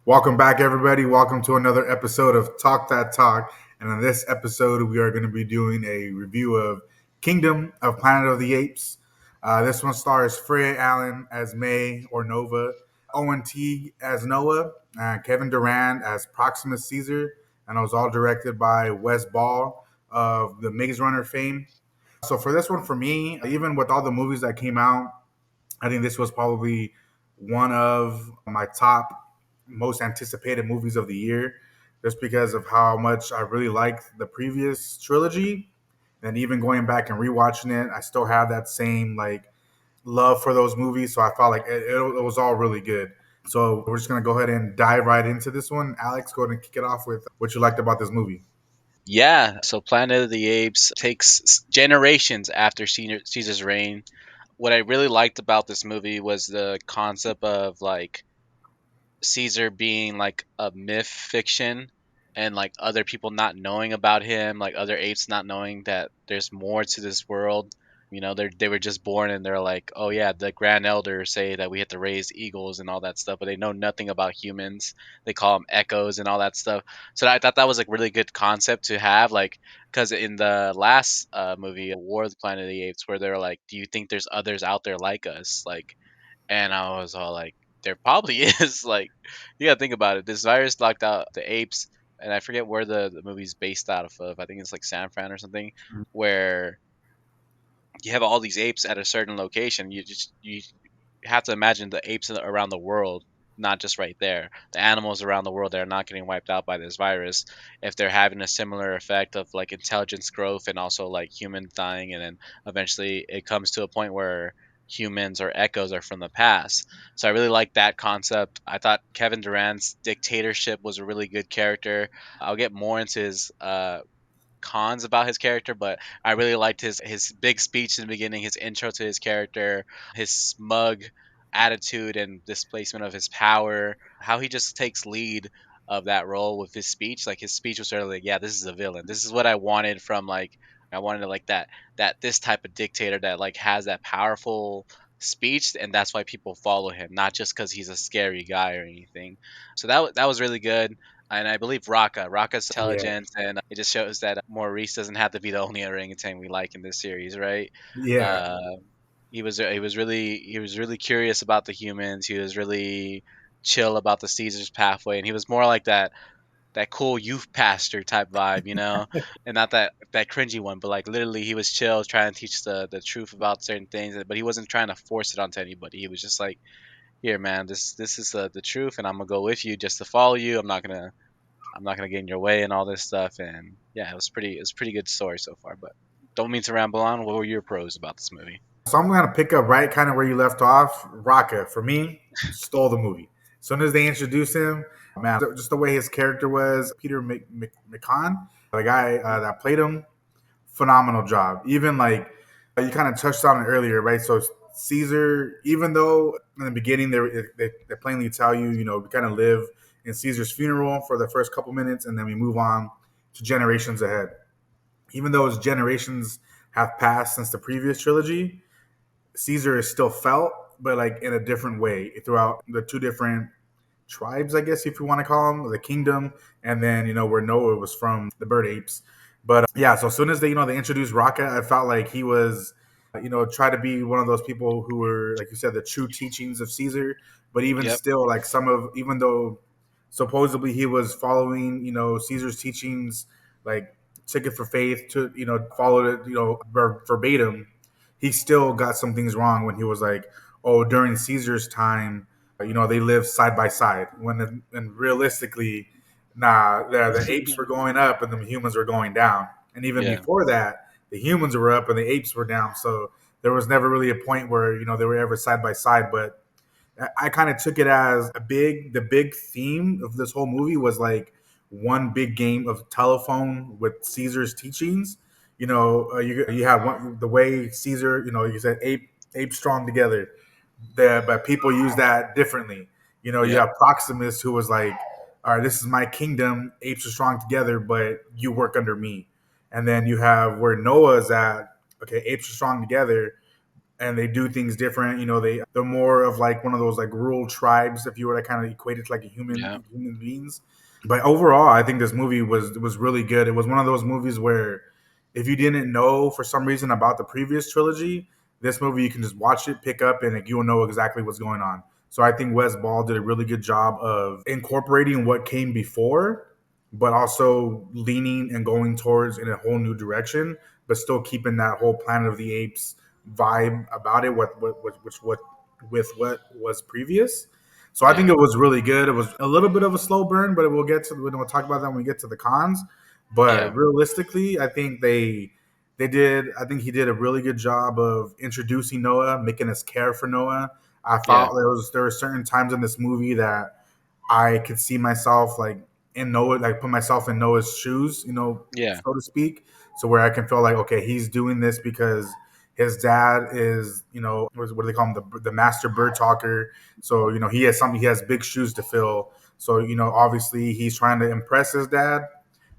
Welcome back, everybody. Welcome to another episode of Talk That Talk. And in this episode, we are going to be doing a review of Kingdom of Planet of the Apes. This one stars Freya Allen as May or Nova, Owen Teague as Noah, Kevin Durant as Proximus Caesar, and it was all directed by Wes Ball of the Maze Runner fame. So for this one, for me, even with all the movies that came out, I think this was probably one of my top most anticipated movies of the year, just because of how much I really liked the previous trilogy. And even going back and rewatching it, I still have that same like love for those movies. So I felt like it was all really good. So we're just gonna go ahead and dive right into this one. Alex, go ahead and kick it off with what you liked about this movie. Yeah, so Planet of the Apes takes generations after Caesar's reign. What I really liked about this movie was the concept of like Caesar being like a myth fiction and like other people not knowing about him, like other apes not knowing that there's more to this world. They were just born and they're like, oh yeah, the grand elders say that we have to raise eagles and all that stuff, but they know nothing about humans. They call them echoes and all that stuff. So I thought that was like really good concept to have, like, because in the last movie, War of the Planet of the Apes, where they're like, do you think there's others out there like us? Like, and I was all like, there probably is. Like, you gotta think about it. This virus knocked out the apes, and I forget where the movie's based out of. I think it's like San Fran or something, where you have all these apes at a certain location. You have to imagine the apes around the world, not just right there. The animals around the world that are not getting wiped out by this virus, if they're having a similar effect of like intelligence growth and also like human dying, and then eventually it comes to a point where humans or echoes are from the past. So I really like that concept. I thought Kevin Durant's dictatorship was a really good character. I'll get more into his cons about his character, but I really liked his big speech in the beginning, his intro to his character, his smug attitude and displacement of his power, how he just takes lead of that role with his speech. Like his speech was sort of like, yeah, this is a villain. This is what I wanted from like I wanted like that this type of dictator that like has that powerful speech, and that's why people follow him, not just because he's a scary guy or anything. So that was really good. And I believe Raka's Yeah, intelligent, and it just shows that Maurice doesn't have to be the only orangutan we like in this series, right? yeah. Uh, he was really curious about the humans. He was really chill about the Caesar's pathway, and he was more like that cool youth pastor type vibe, and not that cringy one, but like literally he was chill, trying to teach the truth about certain things, but he wasn't trying to force it onto anybody. He was just like, here, man, this is the truth, and I'm gonna go with you just to follow you. I'm not gonna get in your way and all this stuff. And yeah, it was pretty good story so far. But don't mean to ramble on. What were your pros about this movie? So I'm gonna pick up right kind of where you left off. Raka, for me, stole the movie. As soon as they introduced him, man, just the way his character was, Peter McCann, the guy that played him, phenomenal job. Even like you kind of touched on it earlier, right? So Caesar, even though in the beginning they plainly tell you, we kind of live in Caesar's funeral for the first couple minutes, and then we move on to generations ahead. Even though his generations have passed since the previous trilogy, Caesar is still felt, but like in a different way throughout the two different tribes, I guess, if you want to call them, the kingdom, and then where Noah was from, the bird apes. But yeah, so as soon as they introduced Raka, I felt like he was try to be one of those people who were, like you said, the true teachings of Caesar. But even Yep. still, like even though supposedly he was following Caesar's teachings, like ticket for faith to followed it verbatim, he still got some things wrong when he was like, oh, during Caesar's time, they lived side by side. And realistically, nah, the apes were going up and the humans were going down. And even Yeah. before that, the humans were up and the apes were down. So there was never really a point where they were ever side by side. But I kind of took it as the big theme of this whole movie was like one big game of telephone with Caesar's teachings. You have the way Caesar, you said ape strong together, but people use that differently. You Yep. have Proximus who was like, all right, this is my kingdom, apes are strong together, but you work under me. And then you have where Noah's at, okay, apes are strong together, and they do things different. They're more of like one of those like rural tribes, if you were to kind of equate it to like a Yeah. human beings. But overall, I think this movie was really good. It was one of those movies where if you didn't know for some reason about the previous trilogy, this movie you can just watch it, pick up, and like, you'll know exactly what's going on. So I think Wes Ball did a really good job of incorporating what came before, but also leaning and going towards in a whole new direction, but still keeping that whole Planet of the Apes vibe about it. What with what was previous. So I think Yeah. it was really good. It was a little bit of a slow burn, but we'll talk about that when we get to the cons. But Yeah. realistically, I think they did. I think he did a really good job of introducing Noah, making us care for Noah. I Yeah. thought there were certain times in this movie that I could see myself like in Noah, like put myself in Noah's shoes, Yeah. so to speak. So where I can feel like, okay, he's doing this because his dad is, what do they call him, the master bird talker. So he has big shoes to fill. So obviously he's trying to impress his dad,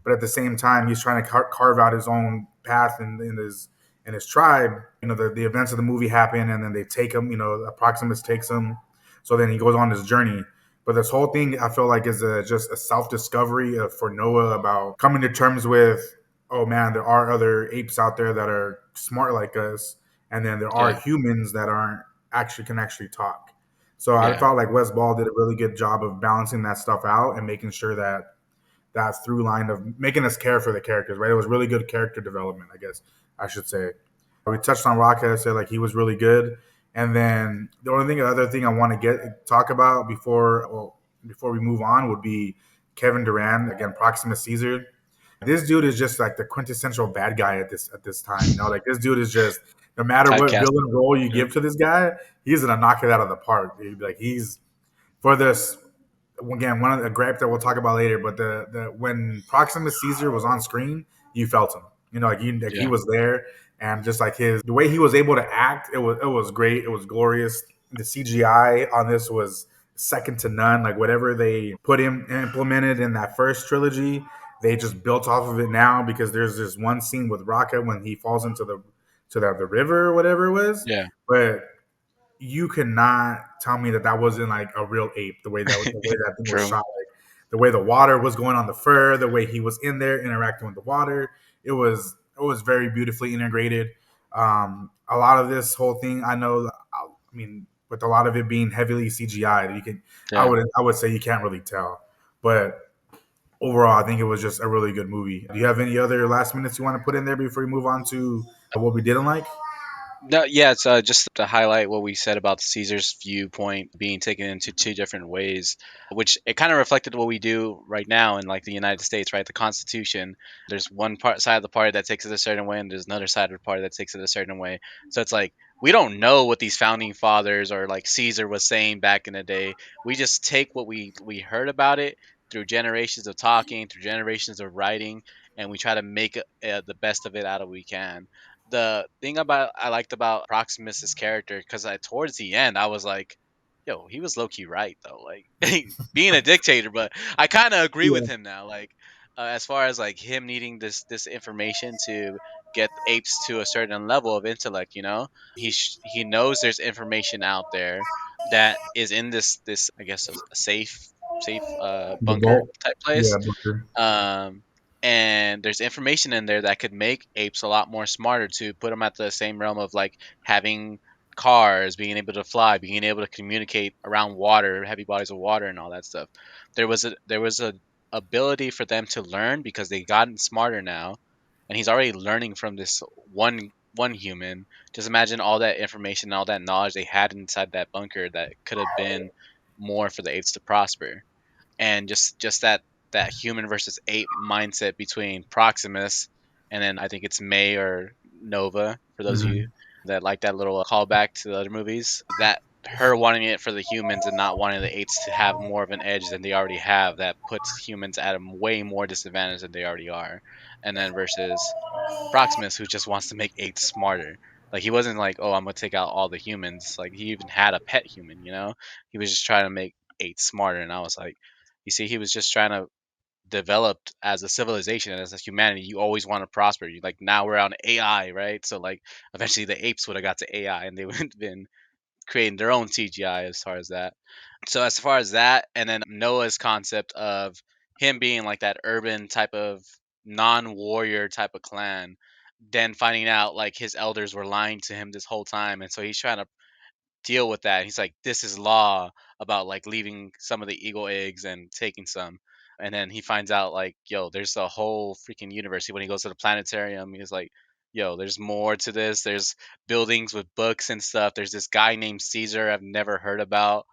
but at the same time he's trying to carve out his own path in his tribe. The events of the movie happen, and then they take him. Proximus takes him, so then he goes on his journey. But this whole thing, I feel like, is just a self discovery for Noah about coming to terms with, oh man, there are other apes out there that are smart like us, and then there are Yeah. humans that aren't actually can actually talk. So I Yeah. felt like Wes Ball did a really good job of balancing that stuff out and making sure that that through line of making us care for the characters, right? It was really good character development, I guess I should say. We touched on Rocket. I said like he was really good, and then other thing I want to talk about before we move on would be Kevin Durant again, Proxima Caesar. This dude is just like the quintessential bad guy at this time. Like this dude is just no matter what Typecast. villain role you Yeah. give to this guy, he's gonna knock it out of the park. Dude. Like he's for this again, one of the gripe that we'll talk about later, but the when Proximus Caesar was on screen, you felt him. He Yeah. was there, and just like the way he was able to act, it was great. It was glorious. The CGI on this was second to none. Like whatever they put him implemented in that first trilogy, they just built off of it now because there's this one scene with Rocket when he falls into the river or whatever it was, Yeah. but you cannot tell me that that wasn't like a real ape. The way that thing was True. shot, like the way the water was going on the fur, the way he was in there interacting with the water, it was very beautifully integrated. A lot of this whole thing, I mean, with a lot of it being heavily CGI, Yeah. I would say you can't really tell, but overall, I think it was just a really good movie. Do you have any other last minutes you want to put in there before we move on to what we didn't like? No, yeah, it's just to highlight what we said about Caesar's viewpoint being taken into two different ways, which it kind of reflected what we do right now in like the United States, right? The Constitution. There's one part side of the party that takes it a certain way, and there's another side of the party that takes it a certain way. So it's like we don't know what these founding fathers or like Caesar was saying back in the day. We just take what we heard about it through generations of talking, through generations of writing, and we try to make the best of it out of we can. The thing about I liked about Proximus's character, because I towards the end I was like, yo, he was low key right though, like being a dictator. But I kind of agree with Yeah, him now, like as far as like him needing this information to get apes to a certain level of intellect. He knows there's information out there that is in this I guess a safe the bunker vault. type Yeah, place. Booker. um, and there's information in there that could make apes a lot more smarter, to put them at the same realm of like having cars, being able to fly, being able to communicate around water, heavy bodies of water, and all that stuff. There was a ability for them to learn because they gotten smarter now, and he's already learning from this one human. Just imagine all that information, all that knowledge they had inside that bunker that could have been more for the apes to prosper. And just that human versus ape mindset between Proximus and then I think it's May or Nova, for those of you Mhm. that like that little callback to the other movies. That her wanting it for the humans and not wanting the apes to have more of an edge than they already have, that puts humans at a way more disadvantage than they already are. And then versus Proximus, who just wants to make apes smarter. Like he wasn't like, oh, I'm gonna take out all the humans. Like he even had a pet human. He was just trying to make apes smarter. And I was like, you see, he was just trying to developed as a civilization and as a humanity. You always want to prosper. You like now we're on AI, right? So like eventually the apes would have got to AI and they would have been creating their own CGI as far as that. So as far as that, and then Noah's concept of him being like that urban type of non-warrior type of clan, then finding out like his elders were lying to him this whole time, and so he's trying to deal with that. He's like, this is law about like leaving some of the eagle eggs and taking some. And then he finds out like, yo, there's a whole freaking universe. When he goes to the planetarium, he's like, yo, there's more to this. There's buildings with books and stuff. There's this guy named Caesar I've never heard about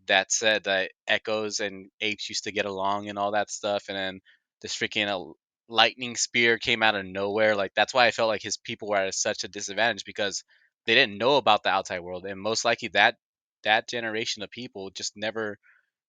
that said that echoes and apes used to get along and all that stuff. And then this freaking lightning spear came out of nowhere. Like that's why I felt like his people were at such a disadvantage because they didn't know about the outside world, and most likely that generation of people just never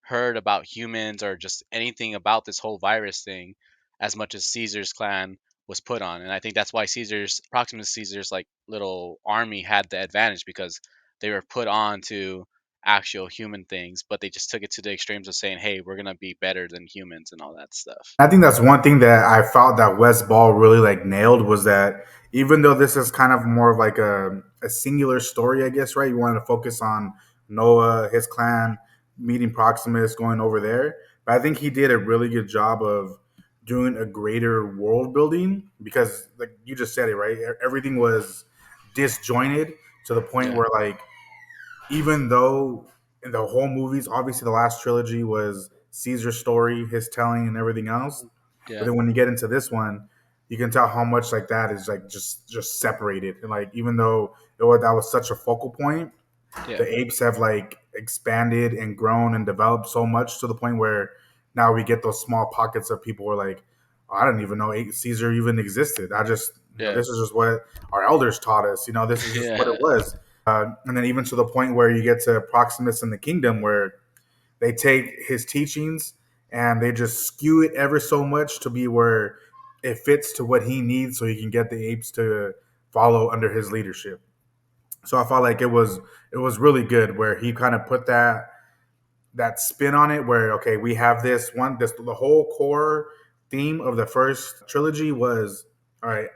heard about humans or just anything about this whole virus thing as much as Caesar's clan was put on. And I think that's why Caesar's Proximus Caesar's like little army had the advantage because they were put on to actual human things, but they just took it to the extremes of saying, "Hey, we're gonna be better than humans" and all that stuff. I think that's one thing that I felt that West Ball really like nailed was that even though this is kind of more of like a singular story, I guess, right? You wanted to focus on Noah, his clan, meeting Proximus, going over there. But I think he did a really good job of doing a greater world building because, like you just said it, right? Everything was disjointed to the point Yeah, where, like, even though in the whole movies, obviously the last trilogy was Caesar's story, his telling, and everything else. But yeah, then when you get into this one, you can tell how much like that is like just separated. And like even though that was such a focal point, yeah, the apes have like expanded and grown and developed so much to the point where now we get those small pockets of people who are like, oh, I didn't even know Caesar even existed. I just, yeah, this is just what our elders taught us. This is just what it yeah, was. And then even to the point where you get to Proximus in the kingdom, where they take his teachings and they just skew it ever so much to be where it fits to what he needs, so he can get the apes to follow under his leadership. So I felt like it was really good where he kind of put that spin on it where okay, we have this the whole core theme of the first trilogy was all right,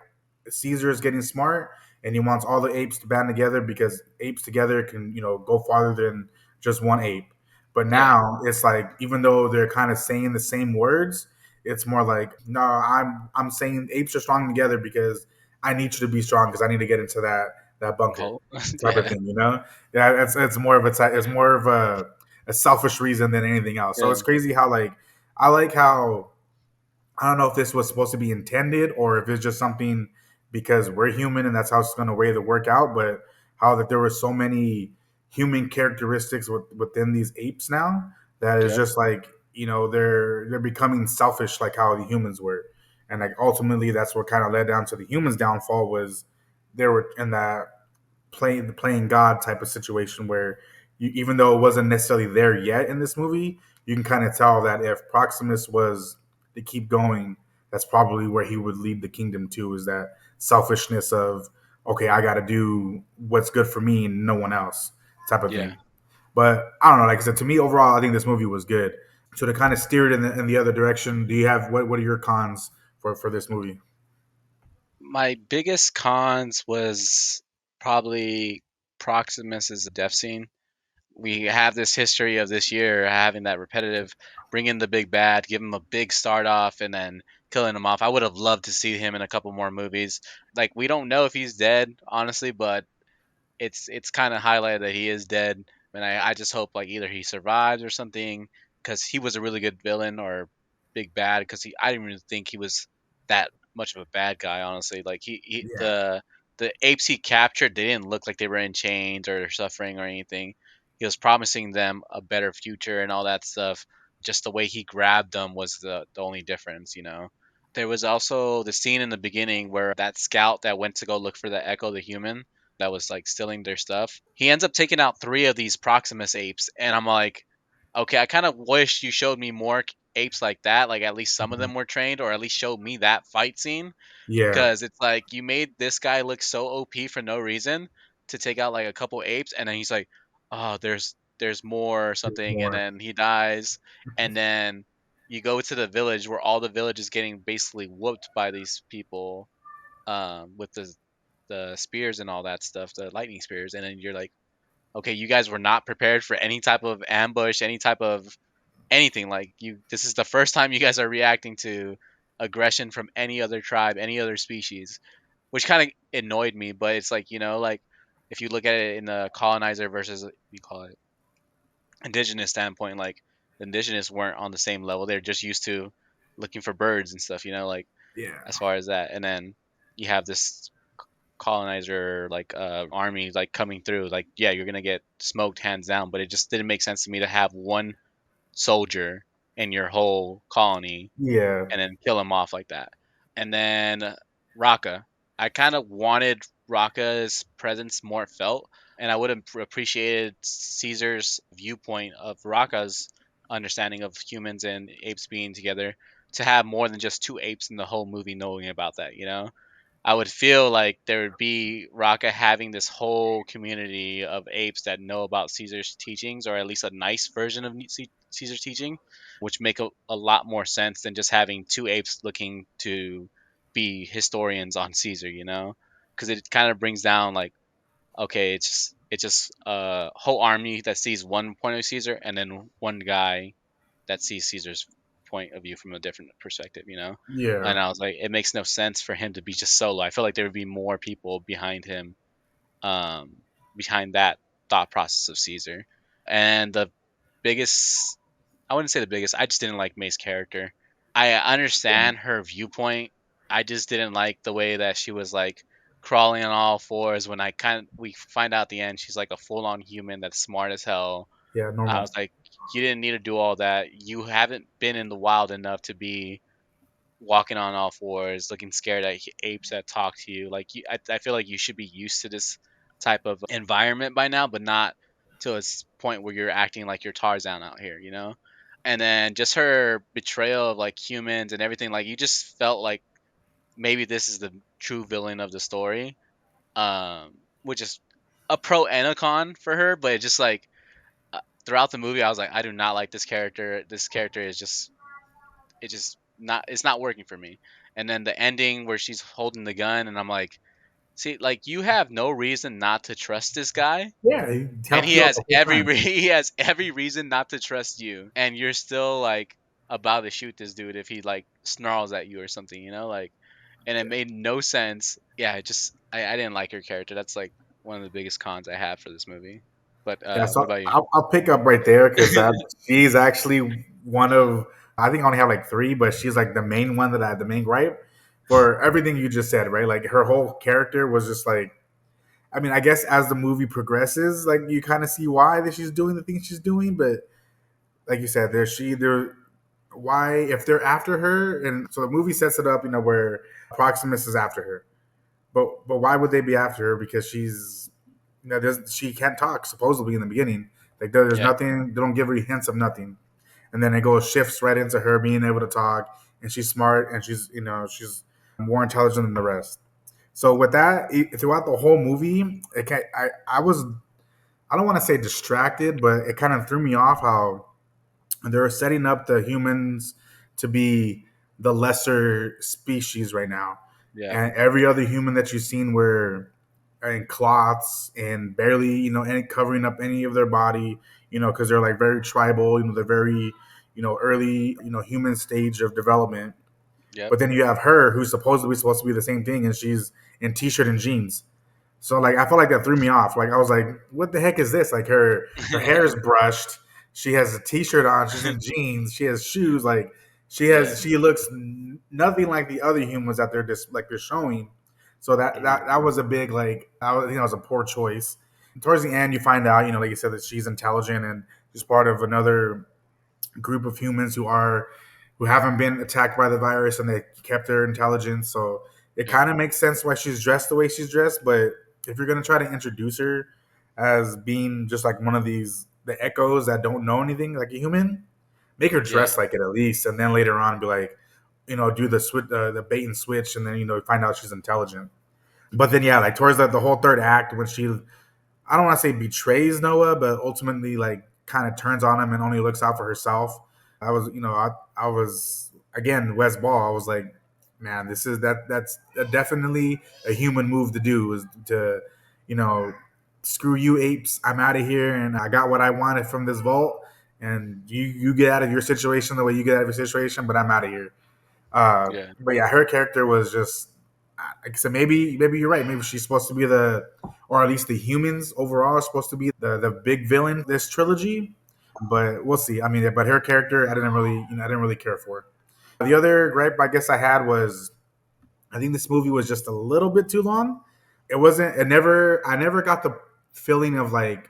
Caesar is getting smart and he wants all the apes to band together because apes together can go farther than just one ape. But yeah. now it's like even though they're kind of saying the same words, it's more like no, I'm saying apes are strong together because I need you to be strong because I need to get into that bunker Whole, type of yeah, thing. Yeah, it's more of it's more of a selfish reason than anything else. So yeah, it's crazy how like I like how I don't know if this was supposed to be intended or if it's just something because we're human and that's how it's going to way the work out. But how that there were so many human characteristics within these apes now that is yep, just like they're becoming selfish like how the humans were, and like ultimately that's what kind of led down to the humans' downfall was they were in that playing God type of situation where even though it wasn't necessarily there yet in this movie, you can kind of tell that if Proximus was to keep going, that's probably where he would lead the kingdom to is that selfishness of okay, I got to do what's good for me and no one else type of yeah. thing. But I don't know. Like I said, to me overall, I think this movie was good. So to kind of steer it in the other direction, do you have what are your cons for this movie? My biggest cons was probably Proximus's death scene. We have this history of this year having that repetitive bring in the big bad, give him a big start off, and then killing him off. I would have loved to see him in a couple more movies. Like we don't know if he's dead, honestly, but it's kind of highlighted that he is dead, and I just hope like either he survives or something because he was a really good villain or big bad because I didn't really think he was that much of a bad guy honestly. Like Yeah. the apes he captured, they didn't look like they were in chains or suffering or anything. He was promising them a better future and all that stuff. Just the way he grabbed them was the only difference. There was also the scene in the beginning where that scout that went to go look for the Echo the human that was like stealing their stuff. He ends up taking out three of these Proximus apes, and I'm like, okay, I kind of wish you showed me more apes like that. Like at least some of Mhm. them were trained, or at least showed me that fight scene, Yeah. because it's like you made this guy look so OP for no reason to take out like a couple apes, and then he's like, oh, there's more or There's something, and more. then he dies, and then you go to the village where all the village is getting basically whooped by these people, with the spears and all that stuff, the lightning spears, and then you're like, okay, you guys were not prepared for any type of ambush, any type of anything. Like, you, this is the first time you guys are reacting to aggression from any other tribe, any other species, which kind of annoyed me. But it's like, like, if you look at it in the colonizer versus, what you call it, indigenous standpoint, like, the indigenous weren't on the same level. They're just used to looking for birds and stuff, like, Yeah, as far as that. And then you have this colonizer, like, army, like, coming through. Like, yeah, you're gonna get smoked hands down, but it just didn't make sense to me to have one soldier in your whole colony yeah, and then kill him off like that. And then Raka, I kind of wanted Raka's presence more felt, and I would have appreciated Caesar's viewpoint of Raka's understanding of humans and apes being together, to have more than just two apes in the whole movie knowing about that. I would feel like there would be Raka having this whole community of apes that know about Caesar's teachings, or at least a nice version of Caesar's teaching, which make a lot more sense than just having two apes looking to be historians on Caesar. Because it kind of brings down, like, okay, it's just a whole army that sees one point of Caesar, and then one guy that sees Caesar's point of view from a different perspective. yeah, And I was like, it makes no sense for him to be just solo. I feel like there would be more people behind him, um, behind that thought process of Caesar. And the biggest, I wouldn't say the biggest, I just didn't like May's character. I understand her viewpoint. I just didn't like the way that she was, like, crawling on all fours. When we find out at the end she's like a full on human that's smart as hell. yeah. I Normal. was like, you didn't need to do all that. You haven't been in the wild enough to be walking on all fours, looking scared at apes that talk to you. Like, I feel like you should be used to this type of environment by now, but not to a point where you're acting like you're Tarzan out here. And then just her betrayal of, like, humans and everything. Like, you just felt like maybe this is the true villain of the story, which is a pro and a con for her. But it just, like, throughout the movie, I was like, I do not like this character. This character is just, it's not working for me. And then the ending where she's holding the gun, and I'm like, see, like, you have no reason not to trust this guy, Yeah, he and helped you out the whole time. he has every reason not to trust you, and you're still, like, about to shoot this dude if he, like, snarls at you or something. Like, and it made no sense. Yeah, I didn't like her character. That's, like, one of the biggest cons I have for this movie. But Yeah, what so about you? I'll pick up right there because that she's actually one of, I think I only have like three, but she's like the main one that I had the main gripe for everything you just said, right? Like her whole character was just like, I mean, I guess as the movie progresses, like you kind of see why that she's doing the things she's doing, but like you said, there why if they're after her, and so the movie sets it up, where Proximus is after her, but why would they be after her? Because she can't talk supposedly in the beginning. Like there's Yeah, nothing. They don't give her hints of nothing, and then it goes shifts right into her being able to talk, and she's smart, and she's more intelligent than the rest. So with that, throughout the whole movie, I was, I don't want to say distracted, but it kind of threw me off how they're setting up the humans to be the lesser species right now, yeah, and every other human that you've seen were in cloths and barely, any covering up any of their body, because they're like very tribal, they're very, early, human stage of development. yep, But then you have her who's supposed to be the same thing, and she's in t-shirt and jeans. So like I felt like that threw me off. Like I was like, what the heck is this? Like her hair is brushed. She has a t-shirt on. She's in jeans. She has shoes. Like yeah, she looks nothing like the other humans that they're just like they're showing. So mhm, that was a big like I think that was a poor choice. Towards the end, you find out, like you said, that she's intelligent and she's part of another group of humans who haven't been attacked by the virus, and they kept their intelligence. So it yep, kind of makes sense why she's dressed the way she's dressed. But if you're gonna try to introduce her as being just like one of the echoes that don't know anything like a human, make her yeah, dress like it at least, and then later on be like, do the bait and switch, and then find out she's intelligent. But then yeah, like towards the whole third act when she, I don't want to say betrays Noah, but ultimately like kind of turns on him and only looks out for herself. I was, I was again West Ball. I was like, man, this is that's definitely a human move to do is to, you know, screw you apes. I'm out of here, and I got what I wanted from this vault. And you get out of your situation the way you get out of your situation, but I'm out of here. Yeah. But yeah, her character was just like I said. Maybe you're right. Maybe she's supposed to be the, or at least the humans overall are supposed to be the big villain this trilogy. But we'll see. I mean, but her character, I didn't really care for. The other gripe I guess I had was I think this movie was just a little bit too long. It wasn't. It never. I never got the feeling of like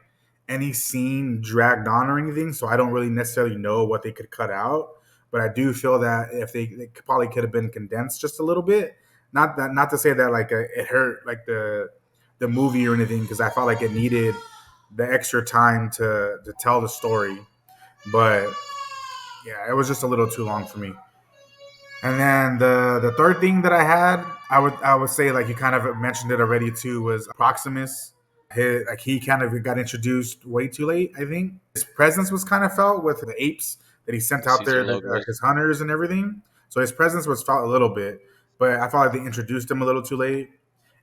any scene dragged on or anything. So I don't really necessarily know what they could cut out. But I do feel that if they probably could have been condensed just a little bit. Not to say that like it hurt like the movie or anything because I felt like it needed the extra time to tell the story. But yeah, it was just a little too long for me. And then the third thing that I had, I would say like you kind of mentioned it already too was Proximus. He kind of got introduced way too late. I think his presence was kind of felt with the apes that he sent out Caesar there, logos. his hunters and everything. So his presence was felt a little bit, but I felt like they introduced him a little too late.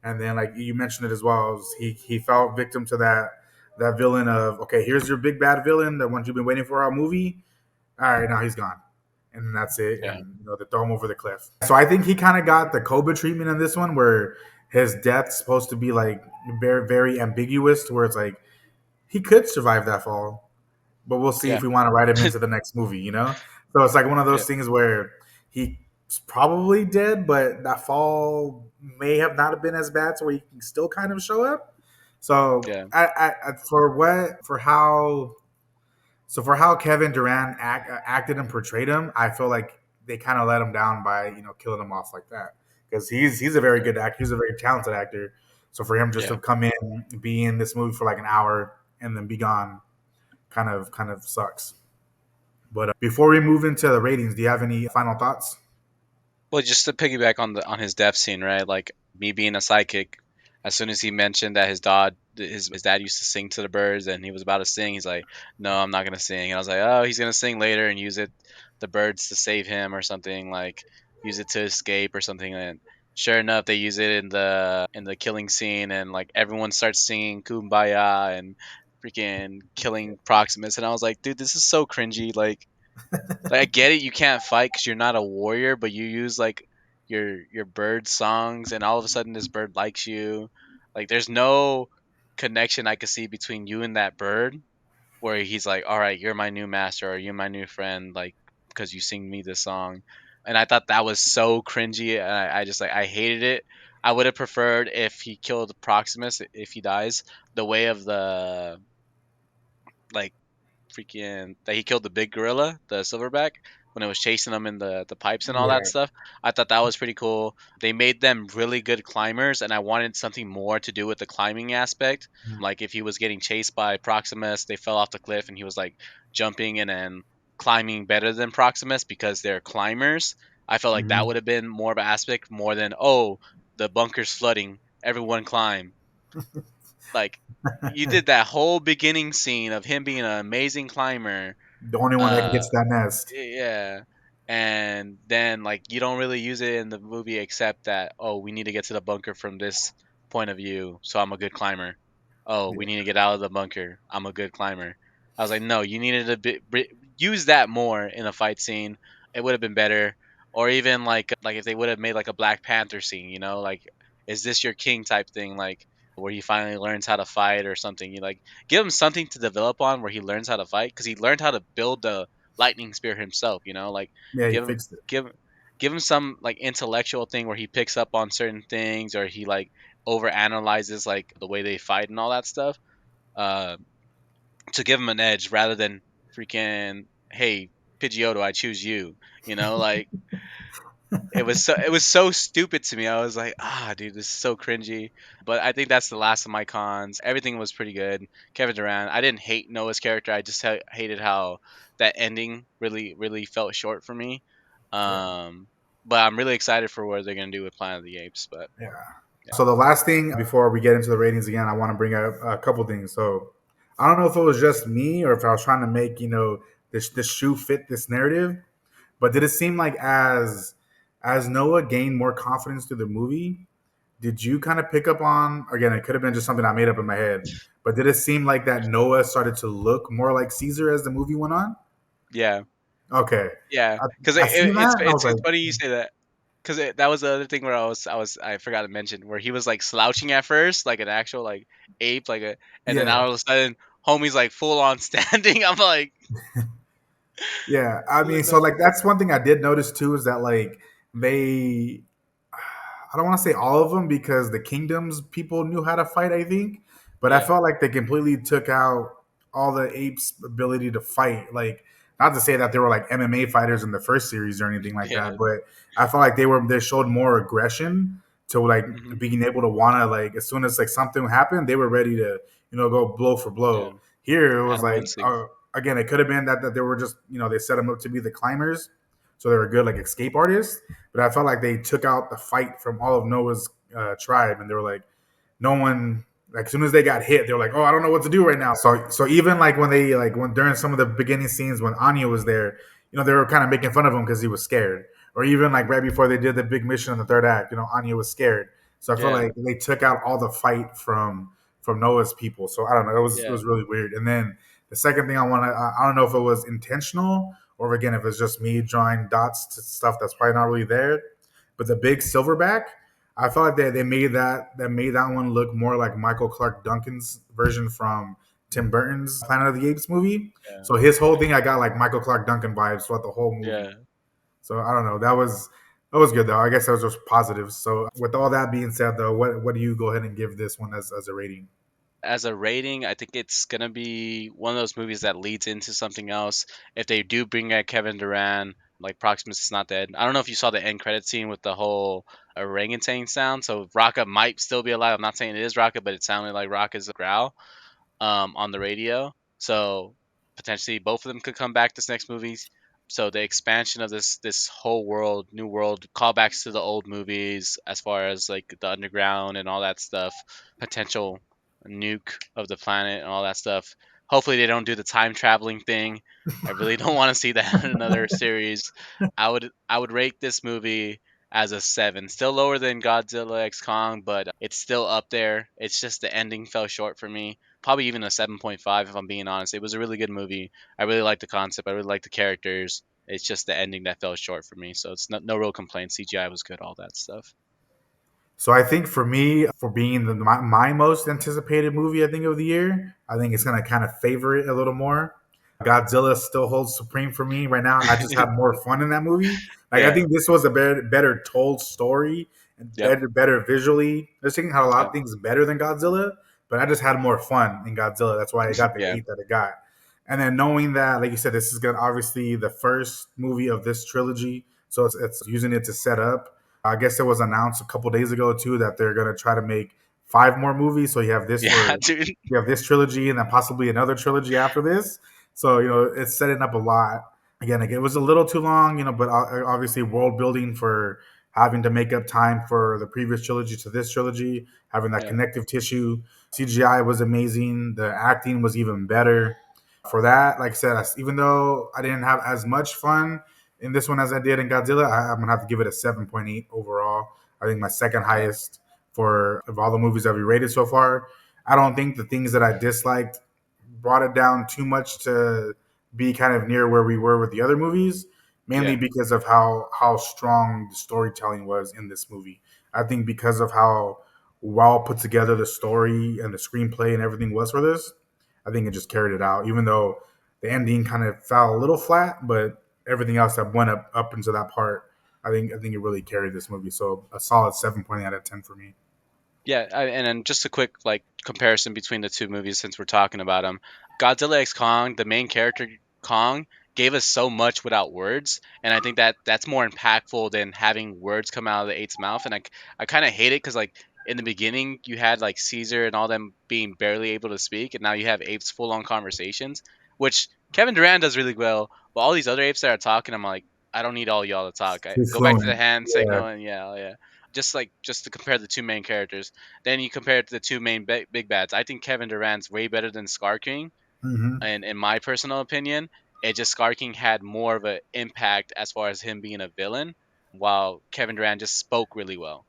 And then like you mentioned it as well, he fell victim to that villain of okay, here's your big bad villain, the one you've been waiting for our movie. All right, now he's gone, and that's it. Yeah. And they throw him over the cliff. So I think he kind of got the Koba treatment in this one, where his death's supposed to be like very very ambiguous, to where it's like he could survive that fall, but we'll see if Yeah. we want to write him into the next movie. So it's like one of Yeah. those things where he's probably dead, but that fall may have not have been as bad, so where he can still kind of show up. So Yeah. for how Kevin Durant acted and portrayed him, I feel like they kind of let him down by killing him off like that because he's a very good actor. He's a very talented actor. So for him just Yeah. to come in, be in this movie for like an hour and then be gone, kind of sucks. But before we move into the ratings, do you have any final thoughts? Well, just to piggyback on the on his death scene, right? Like me being a psychic, as soon as he mentioned that his dad used to sing to the birds, and he was about to sing, he's like, "No, I'm not gonna sing." And I was like, "Oh, he's gonna sing later and use the birds to save him or something, like use it to escape or something." And sure enough, they use it in the killing scene, and like everyone starts singing "Kumbaya" and freaking killing Proximus, and I was like, "Dude, this is so cringy." Like I get it, you can't fight because you're not a warrior, but you use like your bird songs, and all of a sudden this bird likes you. Like there's no connection I could see between you and that bird, where he's like, "All right, you're my new master, or you're my new friend," like because you sing me this song. And I thought that was so cringy, and I just like I hated it. I would have preferred if he killed Proximus if he dies the way of the like freaking that he killed the big gorilla, the silverback, when it was chasing him in the pipes and all that Yeah. stuff. I thought that was pretty cool. They made them really good climbers, and I wanted something more to do with the climbing aspect. Like if he was getting chased by Proximus, they fell off the cliff, and he was like jumping and then climbing better than Proximus because they're climbers. I felt like that Mhm. would have been more of an aspect more than oh the bunker's flooding, everyone climb. Like you did that whole beginning scene of him being an amazing climber. The only one that Uh, gets that nest. yeah, and then like you don't really use it in the movie except that oh we need to get to the bunker from this point of view, so I'm a good climber. Oh, Yeah. we need to get out of the bunker. I'm a good climber. I was like, no, you needed to use that more in a fight scene. It would have been better. Or even like if they would have made like a Black Panther scene, like is this your king type thing, like where he finally learns how to fight or something. You like give him something to develop on where he learns how to fight because he learned how to build the lightning spear himself. Like Yeah, he give him fixed it. give give him some like intellectual thing where he picks up on certain things or he like over analyzes like the way they fight and all that stuff. Uh, to give him an edge rather than freaking hey Pidgeotto, I choose you. Like it was so stupid to me. I was like, dude, this is so cringy. But I think that's the last of my cons. Everything was pretty good. Kevin Durant. I didn't hate Noah's character. I just hated how that ending really, really felt short for me. Yeah. Um, but I'm really excited for what they're gonna do with Planet of the Apes. But Yeah. yeah, So the last thing before we get into the ratings again, I want to bring up a couple things. So I don't know if it was just me or if I was trying to make this shoe fit this narrative, But did it seem like as Noah gained more confidence through the movie, did you kind of pick up on, again, it could have been just something I made up in my head, but did it seem like that Noah started to look more like Caesar as the movie went on? Yeah, Okay. yeah. I, Because I seen that and I was it's like, funny you say that. Because that was the other thing where I forgot to mention where he was like slouching at first, like an actual like ape, and then yeah. all of a sudden, homie's like full on standing. I'm like, Yeah, I I'm like, mean, so no, like that's one thing I did notice too is that like they, I don't want to say all of them because the kingdoms people knew how to fight, I think, but I yeah, felt like they completely took out all the apes' ability to fight. Like, not to say that they were like MMA fighters in the first series or anything like yeah, that, but I felt like they showed more aggression to like hmm, being able to want to like as soon as like something happened, they were ready to go blow for yeah, blow. Here it was animal like instinct, again, it could have been that they were just they set them up to be the climbers, so they were good like escape artists. But I felt like they took out the fight from all of Noah's tribe, and they were like, no one like as soon as they got hit, they were like, oh, I don't know what to do right now. So even like when they like when during some of the beginning scenes when Anya was there, they were kind of making fun of him because he was scared. Or even like right before they did the big mission in the third act, Anya was scared. So I feel yeah, like they took out all the fight from Noah's people. So I don't know. It was yeah. really weird. And then the second thing I don't know if it was intentional or again if it's just me drawing dots to stuff that's probably not really there. But the big silverback, I felt like they made that one look more like Michael Clark Duncan's version from Tim Burton's Planet of the Apes movie. Yeah. So his whole thing, I got like Michael Clark Duncan vibes throughout the whole movie. Yeah. So I don't know. That was good though. I guess that was just positives. So with all that being said, though, what do you go ahead and give this one as a rating? As a rating, I think it's gonna be one of those movies that leads into something else. If they do bring back Kevin Durant, like Proximus is not dead. I don't know if you saw the end credit scene with the whole orangutan sound. So Rocka might still be alive. I'm not saying it is Rocka, but it sounded like Rocka's growl on the radio. So potentially both of them could come back this next movie. So the expansion of this whole world, new world, callbacks to the old movies as far as like the underground and all that stuff, potential nuke of the planet and all that stuff. Hopefully they don't do the time traveling thing. I really don't want to see that in another series. I would rate this movie as a 7. Still lower than Godzilla X Kong, but it's still up there. It's just the ending fell short for me. Probably even a 7.5 if I'm being honest. It was a really good movie. I really liked the concept. I really liked the characters. It's just the ending that fell short for me. So it's no real complaint. CGI was good, all that stuff. So I think for me, for being my most anticipated movie, I think of the year, I think it's gonna kind of favor it a little more. Godzilla still holds supreme for me right now. I just had more fun in that movie. Like I Yeah. think this was a better told story and Yep. better visually. This thing had a lot Yep. of things better than Godzilla, but I just had more fun in Godzilla. That's why it got the Yeah. 8 that it got. And then knowing that, like you said, this is gonna obviously the first movie of this trilogy, so it's using it to set up. I guess it was announced a couple days ago too that they're gonna try to make 5 more movies. So Yeah, dude. you have this trilogy and then possibly another trilogy after this. So it's setting up a lot. Again, like, it was a little too long, but obviously world building for having to make up time for the previous trilogy to this trilogy, having that Yeah. connective tissue. CGI was amazing. The acting was even better. For that, like I said, even though I didn't have as much fun in this one as I did in Godzilla, I'm gonna have to give it a 7.8 overall. I think my second Yeah. highest for of all the movies that we rated so far. I don't think the things that I disliked brought it down too much to be kind of near where we were with the other movies, mainly Yeah. because of how strong the storytelling was in this movie. I think because of how well put together the story and the screenplay and everything was for this, I think it just carried it out. Even though the ending kind of fell a little flat, but everything else that went up into that part, I think it really carried this movie. So a solid 7.8 out of 10 for me. Yeah, and then just a quick like comparison between the two movies since we're talking about them. Godzilla X Kong, the main character Kong, gave us so much without words, and I think that that's more impactful than having words come out of the Eight's mouth. And I kind of hate it because like in the beginning you had like Caesar and all them being barely able to speak, and now you have apes full on conversations, which Kevin Durant does really well. But all these other apes that are talking, I'm like, I don't need all y'all to talk. I Too go back to the fluent. hand Yeah. signal and yeah, yeah. Just to compare the two main characters. Then you compare it to the two main big bads. I think Kevin Durant's way better than Scar King, Hmm. and in my personal opinion. It just Scar King had more of an impact as far as him being a villain, while Kevin Durant just spoke really well.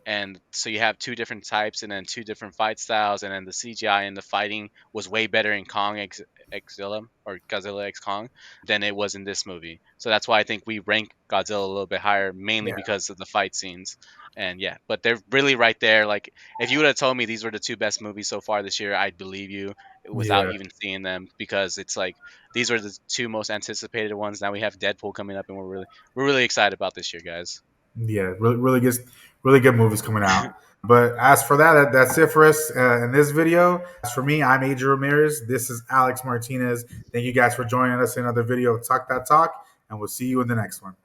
And so you have two different types and then two different fight styles, and then the CGI and the fighting was way better in Godzilla or Godzilla X Kong than it was in this movie. So that's why I think we rank Godzilla a little bit higher, mainly Yeah, because of the fight scenes. And yeah, but they're really right there. Like if you would have told me these were the two best movies so far this year, I'd believe you without yeah, even seeing them, because it's like these are the two most anticipated ones. Now we have Deadpool coming up, and we're really excited about this year, guys. yeah. Really good movies coming out. But as for that's it for us in this video. As for me, I'm Adrian Ramirez. This is Alex Martinez. Thank you guys for joining us in another video of Talk That Talk, and we'll see you in the next one.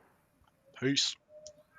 Peace.